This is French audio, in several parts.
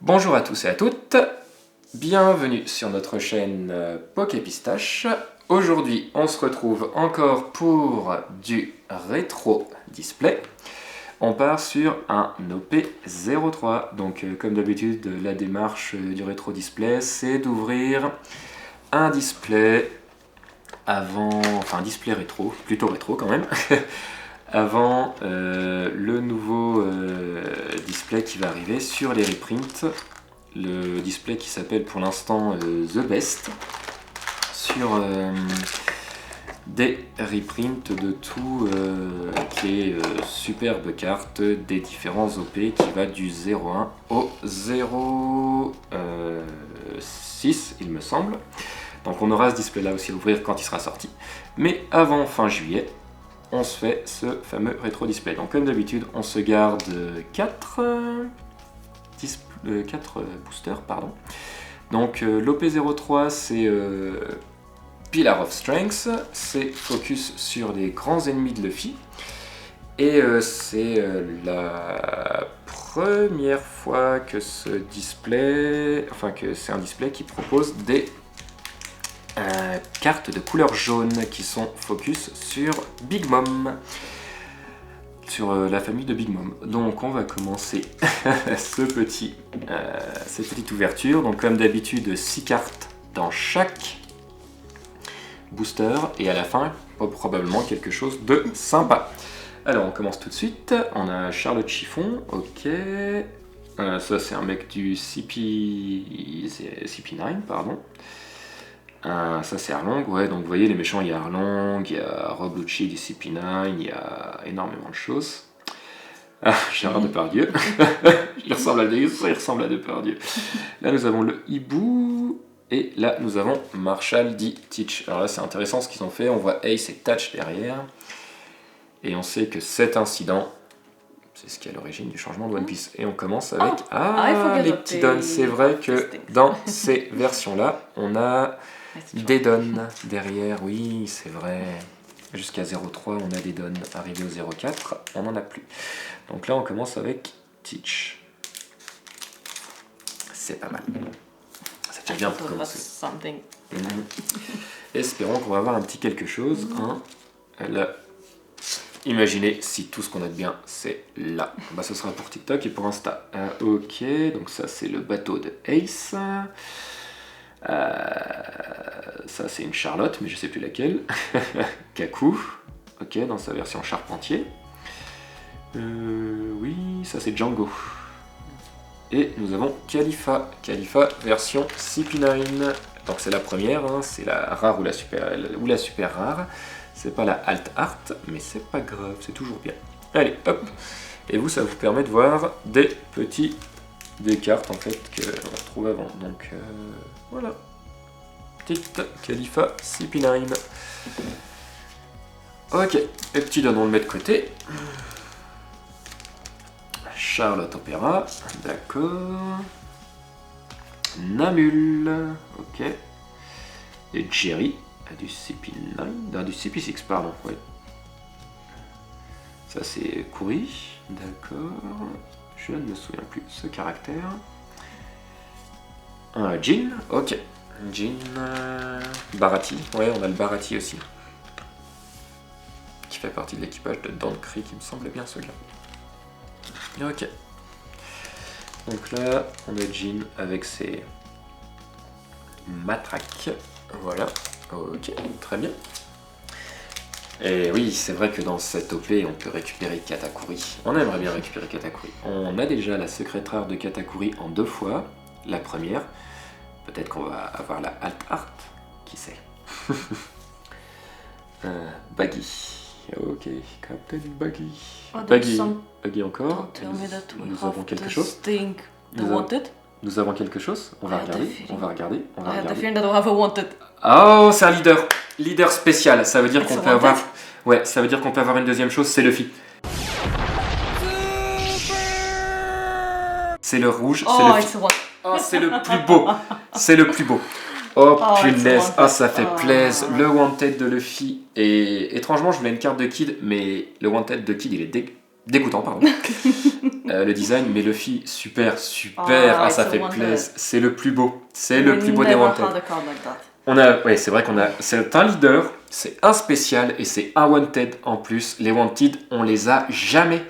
Bonjour à tous et à toutes, bienvenue sur notre chaîne Poképistache. Aujourd'hui on se retrouve encore pour du rétro display. On part sur un OP03, donc comme d'habitude la démarche du rétro display c'est d'ouvrir un display avant, enfin un display rétro, plutôt rétro quand même, avant le nouveau display qui va arriver sur les reprints, le display qui s'appelle pour l'instant The Best, sur des reprints de tout les superbes cartes des différents OP qui va du 0.1 au 0.6 il me semble. Donc on aura ce display là aussi à ouvrir quand il sera sorti. Mais avant fin juillet, on se fait ce fameux rétro display. Donc comme d'habitude, on se garde 4 boosters. Donc l'OP03 c'est Pillar of Strength, c'est focus sur les grands ennemis de Luffy. Et c'est la première fois que ce display, enfin que c'est un display qui propose des cartes de couleur jaune qui sont focus sur Big Mom, sur la famille de Big Mom. Donc on va commencer cette petite ouverture. Donc comme d'habitude 6 cartes dans chaque booster et à la fin probablement quelque chose de sympa. Alors on commence tout de suite. On a Charlotte Chiffon, ok. Ça c'est un mec du CP9, pardon. Ça c'est Arlong, ouais, donc vous voyez les méchants, il y a Arlong, il y a Rob Lucci du CP9, il y a énormément de choses. Ah, Gérard Depardieu, il ressemble à Depardieu. Là nous avons le hibou, et là nous avons Marshall D. Teach. Alors là c'est intéressant ce qu'ils ont fait, on voit Ace et Touch derrière, et on sait que cet incident, c'est ce qui est à l'origine du changement de One Piece. Et on commence avec... les petits dons. C'est vrai que dans ces versions-là, on a des dons derrière. Oui, c'est vrai. Jusqu'à 0.3, on a des dons. Arrivé au 0.4, on n'en a plus. Donc là, on commence avec Teach. C'est pas mal. C'est déjà bien pour commencer. Espérons qu'on va avoir un petit quelque chose. Là. Imaginez si tout ce qu'on a de bien c'est là. Bah, ce sera pour TikTok et pour Insta. Ok, donc ça c'est le bateau de Ace. Ça c'est une Charlotte, mais je sais plus laquelle. Kaku, ok, dans sa version charpentier. Oui, ça c'est Django. Et nous avons Khalifa. Khalifa version CP9. Donc c'est la première, hein, c'est la rare ou la super rare. C'est pas la alt art, mais c'est pas grave, c'est toujours bien. Allez, hop. Et vous, ça vous permet de voir des cartes en fait qu'on retrouve avant. Donc voilà. Petite Khalifa CP9. Ok, les petits donnons on le met de côté. Charlotte Opéra, d'accord. Namul, ok. Et Jerry. Du CP9, du CP6, pardon, ouais. Ça c'est Kuri, d'accord. Je ne me souviens plus de ce caractère. Jin, ok. Jin, Barati, ouais, on a le Barati aussi. Qui fait partie de l'équipage de Don Creek, qui me semblait bien ce gars. Ok. Donc là, on a Jin avec ses matraques, voilà. Ok, très bien. Et oui, c'est vrai que dans cette OP, on peut récupérer Katakuri. On aimerait bien récupérer Katakuri. On a déjà la secrète rare de Katakuri en 2 fois. La première, peut-être qu'on va avoir la alt art, qui sait. Baggy. Ok, Captain Baggy. Baggy encore. Nous avons quelque chose. Nous avons quelque chose. On va regarder. Oh, c'est un leader. Leader spécial. Ça veut dire qu'on peut avoir... Ouais, ça veut dire qu'on peut avoir une deuxième chose, c'est Luffy. C'est le rouge, c'est Luffy. Oh, c'est le plus beau. C'est le plus beau. Oh, punaise. Ah, ça fait plaisir. Le Wanted de Luffy. Et étrangement, je voulais une carte de Kid, mais le Wanted de Kid, il est Dégoûtant, pardon. Le design, mais Luffy, super, ça it's a fait Wanted. plaisir. C'est le plus beau. C'est We le plus beau des never Wanted. had a card like that. Ouais, c'est vrai c'est un leader, c'est un spécial et c'est un Wanted en plus. Les Wanted, on les a jamais.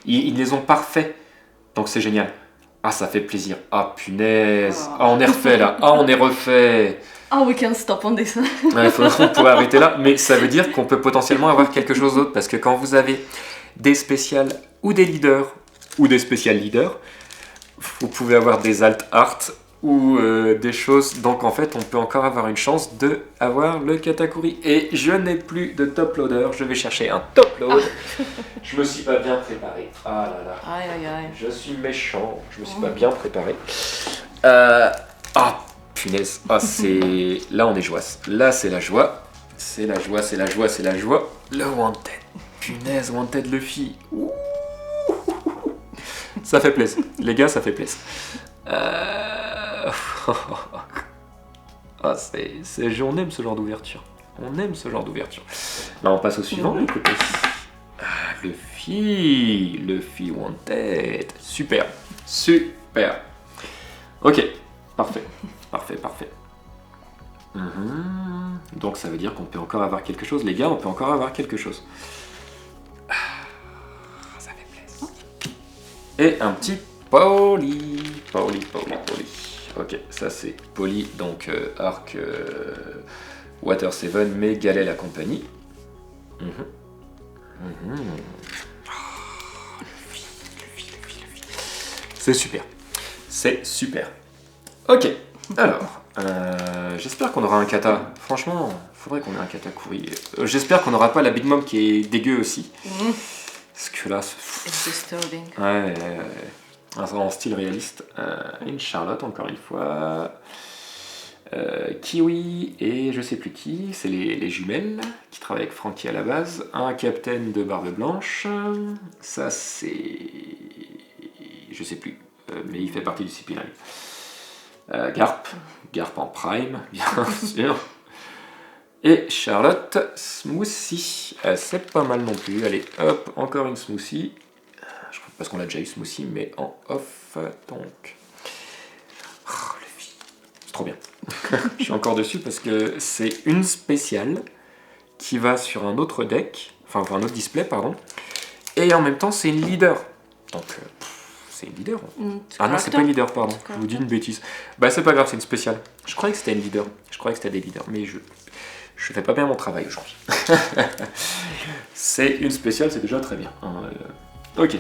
Ils les ont parfaits. Donc c'est génial. Ah, ça fait plaisir. Ah, punaise. Ah, on est refait là. Ah, on est refait. Oh, we can stop on this. Ouais, on pourrait arrêter là. Mais ça veut dire qu'on peut potentiellement avoir quelque chose d'autre. Parce que quand vous avez des spéciales ou des leaders, ou des spécial leaders, vous pouvez avoir des alt art ou des choses. Donc en fait, on peut encore avoir une chance de avoir le Katakuri. Et je n'ai plus de top loader. Je vais chercher un top load. Je me suis pas bien préparé. Ah là là. Aïe, aïe, aïe. Je suis méchant. Je me suis pas bien préparé. Ah, punaise. Ah, c'est... Là, on est joie. Là, c'est la joie. C'est la joie, c'est la joie, c'est la joie. Le Wanted. Punaise, Wanted Luffy. Ouh. Ça fait plaisir. Les gars, ça fait plaisir. Ah, on aime ce genre d'ouverture. On aime ce genre d'ouverture. Là, on passe au suivant. Écoutez. Ah, Luffy Wanted. Super. Super. Ok. Parfait. Parfait. Donc ça veut dire qu'on peut encore avoir quelque chose. Les gars, on peut encore avoir quelque chose. Ah, ça fait plaisir. Et un petit Poli. Ok, ça c'est Poli, donc arc Water 7, mais Galet la compagnie. C'est super. C'est super. Ok, alors, j'espère qu'on aura un kata. Franchement, faudrait qu'on ait un katakuri. J'espère qu'on n'aura pas la Big Mom qui est dégueu aussi. Parce que là, It's disturbing. Ouais. En style réaliste. Une Charlotte, encore une fois. Kiwi et je sais plus qui, c'est les jumelles qui travaillent avec Frankie à la base. Un capitaine de barbe blanche. Ça, c'est. Je sais plus, mais il fait partie du CP9. Garp en prime, bien sûr. Et Charlotte, Smoothie. C'est pas mal non plus. Allez, hop, encore une Smoothie. Je crois parce qu'on a déjà eu Smoothie, mais en off. Donc. Oh, le vie. C'est trop bien. Je suis encore dessus parce que c'est une spéciale qui va sur un autre deck, enfin un autre display, pardon. Et en même temps, c'est une leader. Donc, c'est une leader. Ah non, c'est pas une leader, pardon. Je vous dis une bêtise. Bah, c'est pas grave, c'est une spéciale. Je croyais que c'était une leader. Je croyais que c'était des leaders, mais je fais pas bien mon travail aujourd'hui. C'est une spéciale, c'est déjà très bien. Ok.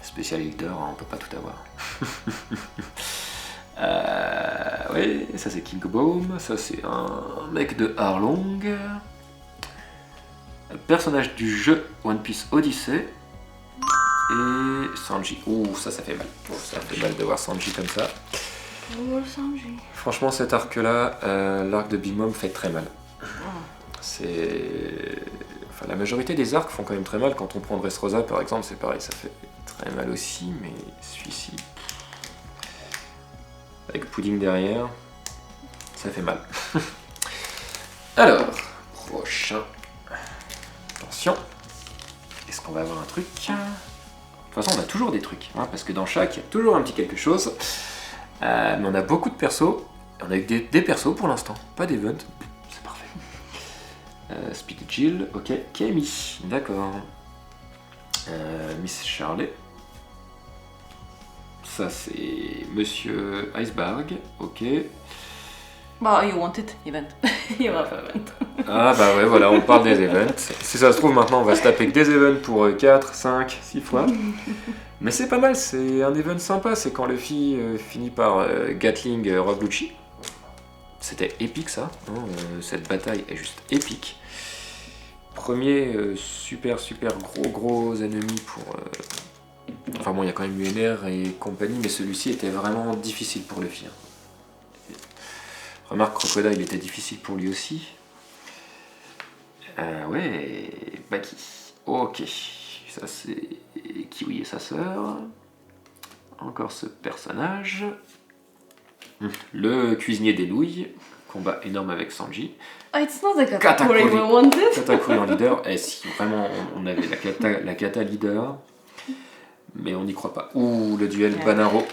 Spécial leader, hein, on peut pas tout avoir. Oui, ça c'est King Boom, ça c'est un mec de Arlong. Personnage du jeu One Piece Odyssey. Et Sanji. Ouh, ça fait mal. Ça fait mal de voir Sanji comme ça. Oh, Sanji. Franchement, cet arc-là, l'arc de Big Mom fait très mal. Enfin, la majorité des arcs font quand même très mal. Quand on prend Dressrosa, par exemple, c'est pareil, ça fait très mal aussi, mais celui-ci... Avec Pudding derrière, ça fait mal. Alors, prochain. Attention. Est-ce qu'on va avoir un truc ? De toute façon, on a toujours des trucs, hein, parce que dans chaque, il y a toujours un petit quelque chose. Mais on a beaucoup de persos. On a eu des persos pour l'instant, pas d'event. C'est parfait. Speed Jill, ok. Kemi, d'accord. Miss Charlie. Ça c'est Monsieur Iceberg, ok. Bah, you want it, event. You have event. Ah bah ouais, voilà, on parle des events. Si ça se trouve maintenant, on va se taper que des events pour 4, 5, 6 fois. Mais c'est pas mal, c'est un event sympa, c'est quand Luffy finit par Gatling Rob Lucci. C'était épique ça, hein, cette bataille est juste épique. Premier super gros ennemi pour... Enfin bon, il y a quand même UNR et compagnie, mais celui-ci était vraiment difficile pour Luffy. Remarque, Crocodile était difficile pour lui aussi. Ouais, Baki. Ok, ça c'est Kiwi et sa sœur. Encore ce personnage. Le cuisinier des nouilles, combat énorme avec Sanji. Oh, it's not the Katakuri. category we wanted. Katakuri en leader. Et si vraiment on avait la kata leader, mais on n'y croit pas. Ouh, le duel Yeah. Banaro.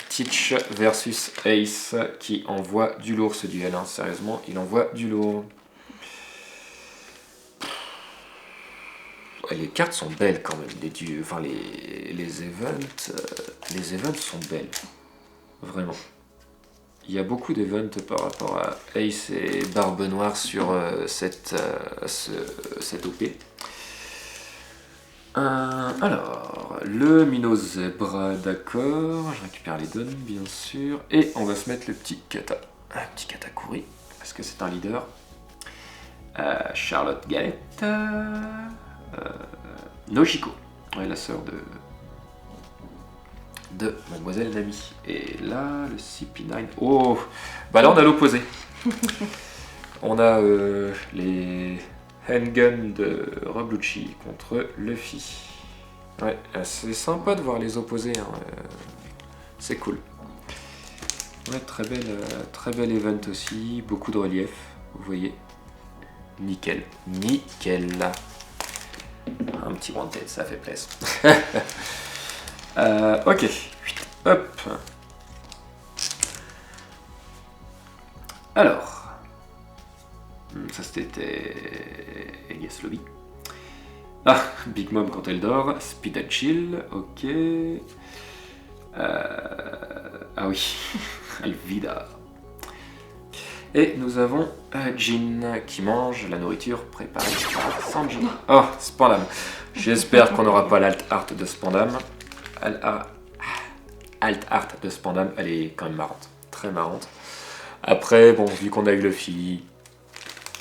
Teach versus Ace qui envoie du lourd ce duel. Hein. Sérieusement, il envoie du lourd. Les cartes sont belles quand même. Les events sont belles. Vraiment. Il y a beaucoup d'events par rapport à Ace et Barbe Noire sur cette OP. Alors, le Minot Zebra, d'accord. Je récupère les donnes, bien sûr. Et on va se mettre le petit kata. Un petit Katakuri, parce que c'est un leader. Charlotte Galette. Nojiko, ouais, la sœur de Mademoiselle Nami. Et là, le CP9. Oh, bah là on a l'opposé. On a les handguns de Rob Lucci contre Luffy. Ouais, c'est sympa de voir les opposés. Hein. C'est cool. Ouais, très bel event aussi. Beaucoup de relief, vous voyez. Nickel. Un petit wanted, ça fait plaisir. Ok. Hop. Alors. Ça c'était Elias Lobby. Ah, Big Mom quand elle dort. Speed and Chill. Ok. Ah oui. Alvida. Et nous avons Jin qui mange la nourriture préparée par Sanji. Oh, Spandam. J'espère qu'on n'aura pas l'alt art de Spandam. Alt art de Spandam, elle est quand même marrante. Très marrante. Après, bon, vu qu'on a eu Luffy,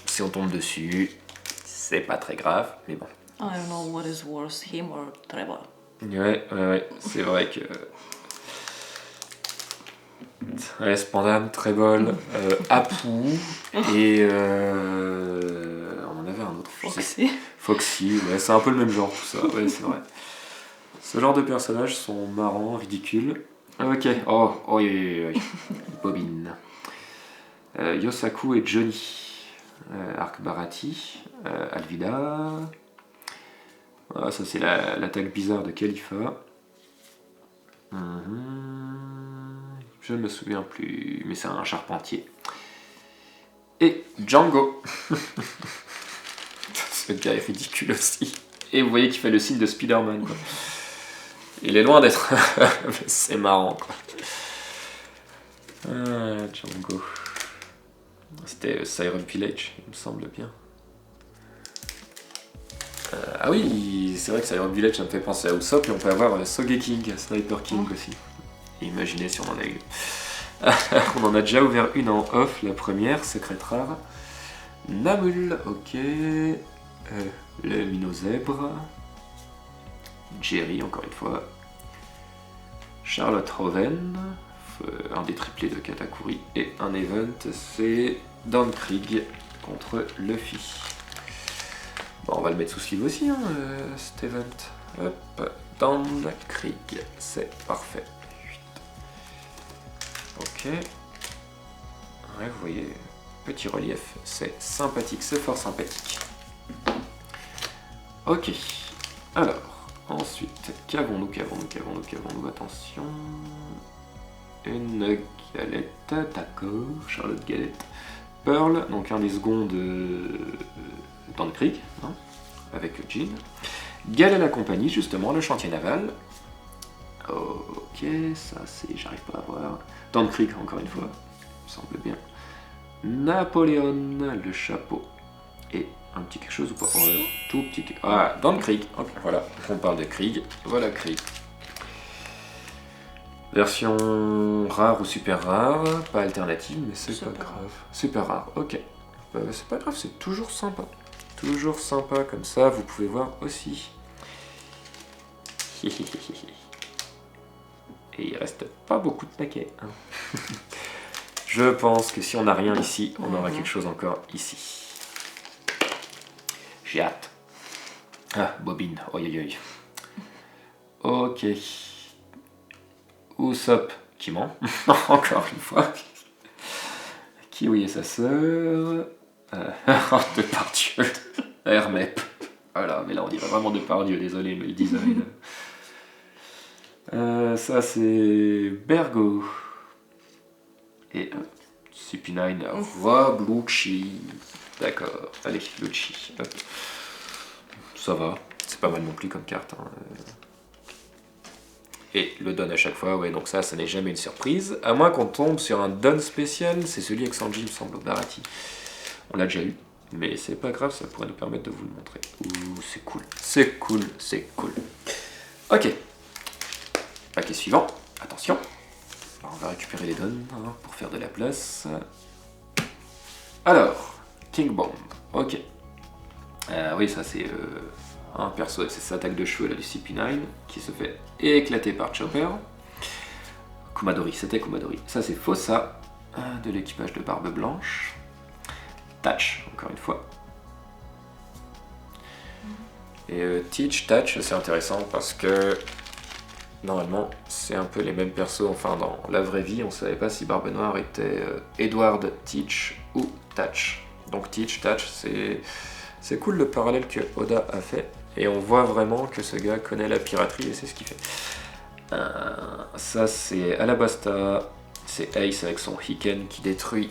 si on tombe dessus, c'est pas très grave, mais bon. I don't know what is worse, him or Trevor. Ouais, c'est vrai que... Ouais, Spandam, Trébol, Apu, et on en avait un autre. Foxy, ouais, c'est un peu le même genre tout ça, ouais, c'est vrai. Ce genre de personnages sont marrants, ridicules. Ok, oh, oui. Bobine. Yosaku et Johnny. Arc Barati. Alvida. Ah, ça c'est l'attaque bizarre de Khalifa. Je ne me souviens plus, mais c'est un charpentier. Et Django. Ce gars est ridicule aussi. Et vous voyez qu'il fait le signe de Spider-Man, quoi. Il est loin d'être... c'est marrant, quoi. Ah, Django. C'était Siren Village, il me semble bien. Ah oui, c'est vrai que Siren Village, ça me fait penser à Usopp, et on peut avoir Sogeking, Sniper King aussi. Imaginez si on en a eu. On en a déjà ouvert une en off, la première, secrète rare. Namul, ok. Le Minot Zèbre. Jerry, encore une fois. Charlotte Hoven, un des triplés de Katakuri. Et un event, c'est Don Krieg contre Luffy. Bon, on va le mettre sous sleeve aussi, hein, cet event. Hop, Don Krieg, c'est parfait. Ok. Ouais, vous voyez, petit relief, c'est sympathique, c'est fort sympathique. Ok. Alors, ensuite, qu'avons-nous, attention. Une galette, d'accord, Charlotte Galette. Pearl, donc un des seconds de Don Krieg, hein, avec Jean. Gal à la compagnie, justement, le chantier naval. Ok, ça c'est, j'arrive pas à voir. Don Krieg, encore une fois, me semble bien. Napoléon, le chapeau. Et un petit quelque chose ou pas? Tout petit. Ah, Don Krieg. Ok, voilà, on parle de Krieg. Voilà Krieg. Version rare ou super rare, pas alternative, mais c'est pas grave. Super rare, ok. C'est pas grave, c'est toujours sympa. Toujours sympa, comme ça, vous pouvez voir aussi. Et il reste pas beaucoup de paquets. Hein. Je pense que si on n'a rien ici, on aura quelque chose encore ici. J'ai hâte. Ah, bobine, oi. Ok. Usopp qui ment, encore une fois. Kiwi et sa sœur. Depardieu. Hermep. Voilà, mais là on dirait vraiment Depardieu, désolé, mais le design. Ça c'est Bergo. Et CP9 Rob Lucci. D'accord, allez, Lucci. Hop. Ça va, c'est pas mal non plus comme carte. Hein. Et le don à chaque fois, ouais, donc ça n'est jamais une surprise. À moins qu'on tombe sur un don spécial, c'est celui avec Sanji, il me semble, au Barati. On l'a déjà eu, mais c'est pas grave, ça pourrait nous permettre de vous le montrer. Ouh, c'est cool, c'est cool, c'est cool. Ok, paquet suivant, attention. Alors, on va récupérer les dons hein, pour faire de la place. Alors, King Bomb, ok. Oui, ça c'est un perso avec ses attaques de cheveux là, du CP9 qui se fait éclater par Chopper. Kumadori, c'était Kumadori. Ça c'est Fossa de l'équipage de Barbe Blanche. Tatch, encore une fois. Et Teach, Tatch, c'est intéressant parce que normalement c'est un peu les mêmes persos. Enfin, dans la vraie vie, on savait pas si Barbe Noire était Edward Teach ou Tatch. Donc Teach, Tatch, c'est cool le parallèle que Oda a fait. Et on voit vraiment que ce gars connaît la piraterie et c'est ce qu'il fait. Ça c'est Alabasta, c'est Ace avec son Hiken qui détruit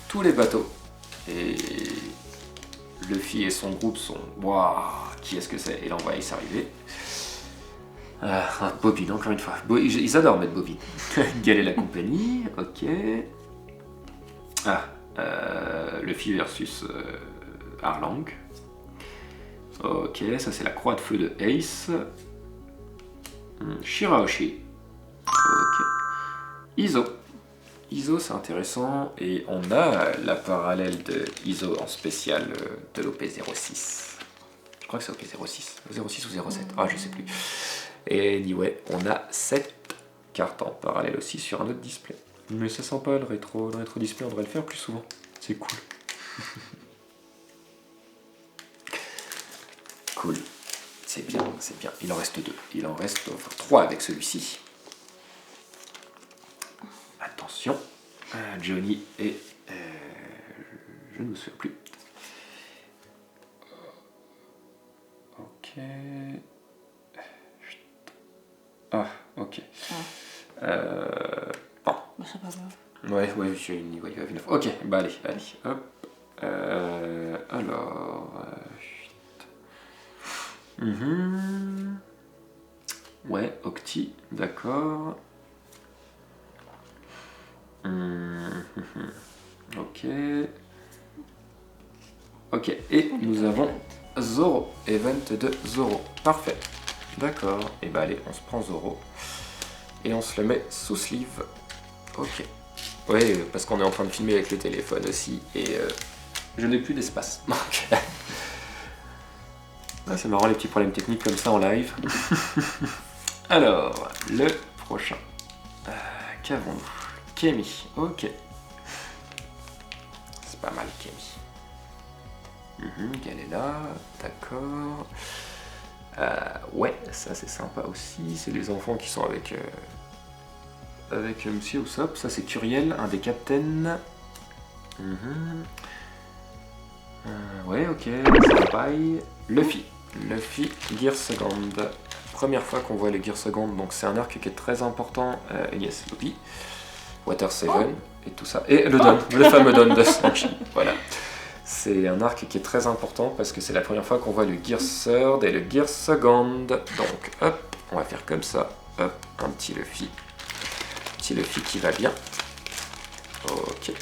tous les bateaux. Et Luffy et son groupe sont... Waouh, qui est-ce que c'est? Et là on voit Ace arriver. Bobine, encore une fois. Ils adorent mettre Bobine. Gal et la compagnie, ok. Luffy versus Arlang. Ok, ça c'est la croix de feu de Ace. Shirahoshi. Ok. Iso. Iso c'est intéressant. Et on a la parallèle de Iso en spécial de l'OP06. Je crois que c'est OP06. 06 ou 07. Ah, je sais plus. Et anyway, on a 7 cartes en parallèle aussi sur un autre display. Mais ça sent pas le rétro display, on devrait le faire plus souvent. C'est cool. Cool. C'est bien, c'est bien. Il en reste 2. Il en reste 3 avec celui-ci. Attention. Johnny et... je ne me souviens plus. Ok. Ah, ok. Bon. Bah, c'est pas grave. Ouais, j'ai une voix une... Ok, bah allez, hop. Alors... Ouais, Octi, d'accord. Ok. Ok, et nous avons Zoro, event de Zoro. Parfait. D'accord. Et bah allez, on se prend Zoro. Et on se le met sous sleeve. Ok. Ouais, parce qu'on est en train de filmer avec le téléphone aussi. Et je n'ai plus d'espace. C'est marrant les petits problèmes techniques comme ça en live. Alors, le prochain. Qu'avons-nous? Kemi, ok. C'est pas mal Kemi. Elle est là, d'accord. Ouais, ça c'est sympa aussi. C'est les enfants qui sont avec Monsieur Usopp. Ça c'est Turiel, un des captains. Ouais, ok, c'est pareil. Luffy, Gear Second. Première fois qu'on voit le Gear Second, donc c'est un arc qui est très important. Yes, Luffy. Water 7 et tout ça. Et le don, le fameux don de Sanji. Voilà. C'est un arc qui est très important parce que c'est la première fois qu'on voit le Gear Third et le Gear Second. Donc, hop, on va faire comme ça. Hop, un petit Luffy. Petit Luffy qui va bien. Ok.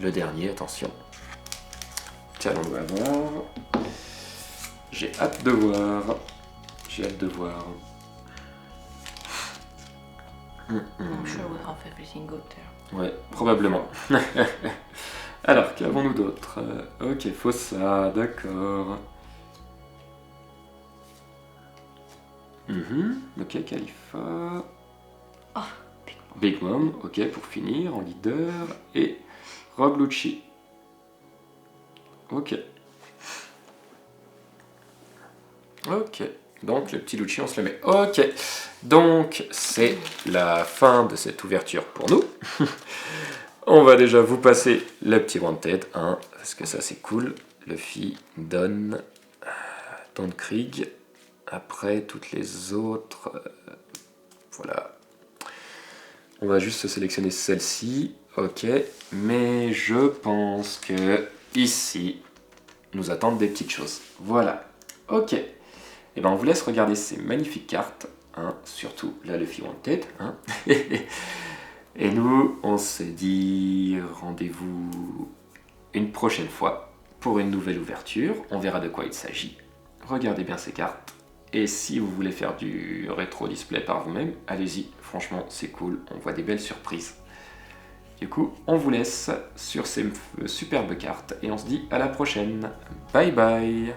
Le dernier, attention. Qu'allons-nous avoir? J'ai hâte de voir. I'm sure we'll have everything good there. Ouais, probablement. Alors, qu'avons-nous d'autre? Ok, Fossa, d'accord. Ok, Khalifa. Ah, Big Mom, ok, pour finir, en leader. Et Rob Lucci. Ok. Ok. Donc, le petit Lucci, on se le met. Ok. Donc, c'est la fin de cette ouverture pour nous. On va déjà vous passer le petit Wanted, hein, parce que ça c'est cool. Luffy, Don Krieg. Après, toutes les autres... voilà. On va juste sélectionner celle-ci. Ok. Mais je pense que ici, nous attendent des petites choses. Voilà. Ok. Et ben on vous laisse regarder ces magnifiques cartes. Hein, surtout la Luffy Wanted. Hein. Et nous, on se dit rendez-vous une prochaine fois pour une nouvelle ouverture. On verra de quoi il s'agit. Regardez bien ces cartes. Et si vous voulez faire du rétro display par vous-même, allez-y. Franchement, c'est cool. On voit des belles surprises. Du coup, on vous laisse sur ces superbes cartes et on se dit à la prochaine. Bye bye!